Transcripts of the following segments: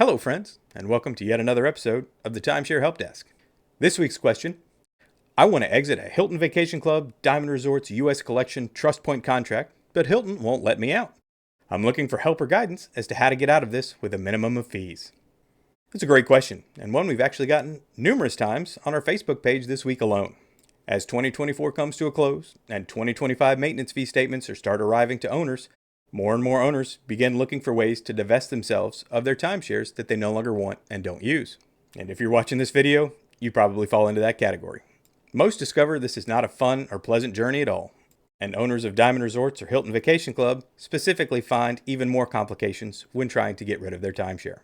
Hello friends, and welcome to yet another episode of the Timeshare Helpdesk. This week's question: I want to exit a Hilton Vacation Club Diamond Resorts U.S. Collection Trust Point contract, but Hilton won't let me out. I'm looking for help or guidance as to how to get out of this with a minimum of fees. It's a great question, and one we've actually gotten numerous times on our Facebook page this week alone. As 2024 comes to a close, and 2025 maintenance fee statements start arriving to owners, more and more owners begin looking for ways to divest themselves of their timeshares that they no longer want and don't use. And if you're watching this video, you probably fall into that category. Most discover this is not a fun or pleasant journey at all, and owners of Diamond Resorts or Hilton Vacation Club specifically find even more complications when trying to get rid of their timeshare.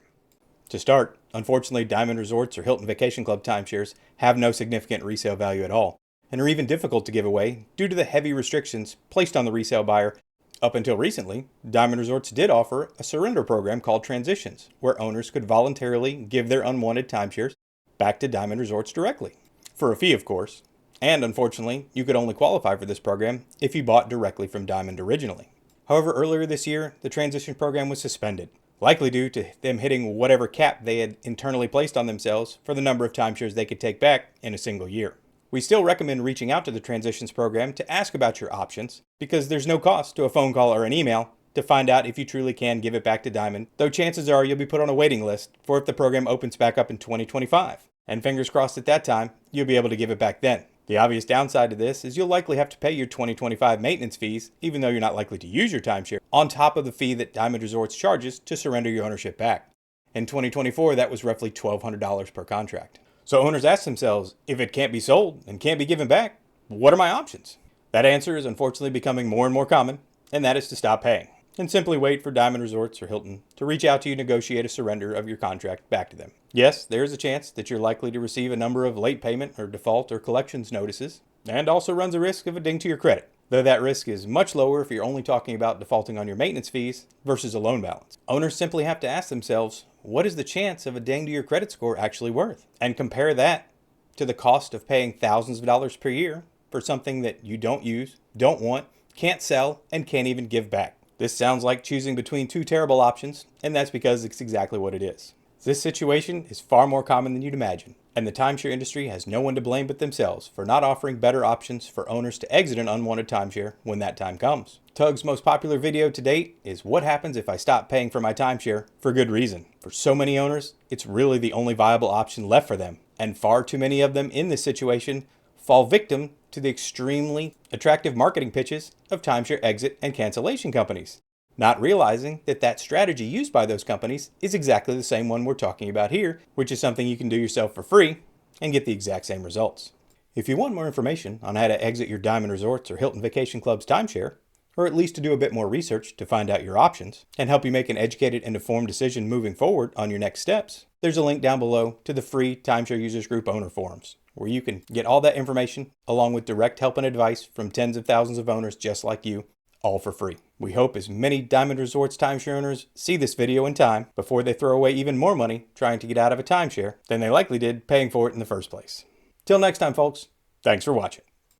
To start, unfortunately, Diamond Resorts or Hilton Vacation Club timeshares have no significant resale value at all, and are even difficult to give away due to the heavy restrictions placed on the resale buyer. Up until recently, Diamond Resorts did offer a surrender program called Transitions, where owners could voluntarily give their unwanted timeshares back to Diamond Resorts directly, for a fee of course, and unfortunately, you could only qualify for this program if you bought directly from Diamond originally. However, earlier this year, the transition program was suspended, likely due to them hitting whatever cap they had internally placed on themselves for the number of timeshares they could take back in a single year. We still recommend reaching out to the Transitions program to ask about your options, because there's no cost to a phone call or an email to find out if you truly can give it back to Diamond, though chances are you'll be put on a waiting list for if the program opens back up in 2025. And fingers crossed at that time, you'll be able to give it back then. The obvious downside to this is you'll likely have to pay your 2025 maintenance fees, even though you're not likely to use your timeshare, on top of the fee that Diamond Resorts charges to surrender your ownership back. In 2024, that was roughly $1,200 per contract. So owners ask themselves, if it can't be sold and can't be given back, what are my options? That answer is unfortunately becoming more and more common, and that is to stop paying and simply wait for Diamond Resorts or Hilton to reach out to you to negotiate a surrender of your contract back to them. Yes, there is a chance that you're likely to receive a number of late payment or default or collections notices, and also runs a risk of a ding to your credit, though that risk is much lower if you're only talking about defaulting on your maintenance fees versus a loan balance. Owners simply have to ask themselves, what is the chance of a ding to your credit score actually worth? And compare that to the cost of paying thousands of dollars per year for something that you don't use, don't want, can't sell, and can't even give back. This sounds like choosing between two terrible options, and that's because it's exactly what it is. This situation is far more common than you'd imagine, and the timeshare industry has no one to blame but themselves for not offering better options for owners to exit an unwanted timeshare when that time comes. Tug's most popular video to date is what happens if I stop paying for my timeshare, for good reason. For so many owners, it's really the only viable option left for them, and far too many of them in this situation fall victim to the extremely attractive marketing pitches of timeshare exit and cancellation companies, not realizing that that strategy used by those companies is exactly the same one we're talking about here, which is something you can do yourself for free and get the exact same results. If you want more information on how to exit your Diamond Resorts or Hilton Vacation Club's timeshare, or at least to do a bit more research to find out your options and help you make an educated and informed decision moving forward on your next steps, there's a link down below to the free Timeshare Users Group owner forums, where you can get all that information along with direct help and advice from tens of thousands of owners just like you, all for free. We hope as many Diamond Resorts timeshare owners see this video in time before they throw away even more money trying to get out of a timeshare than they likely did paying for it in the first place. Till next time, folks, thanks for watching.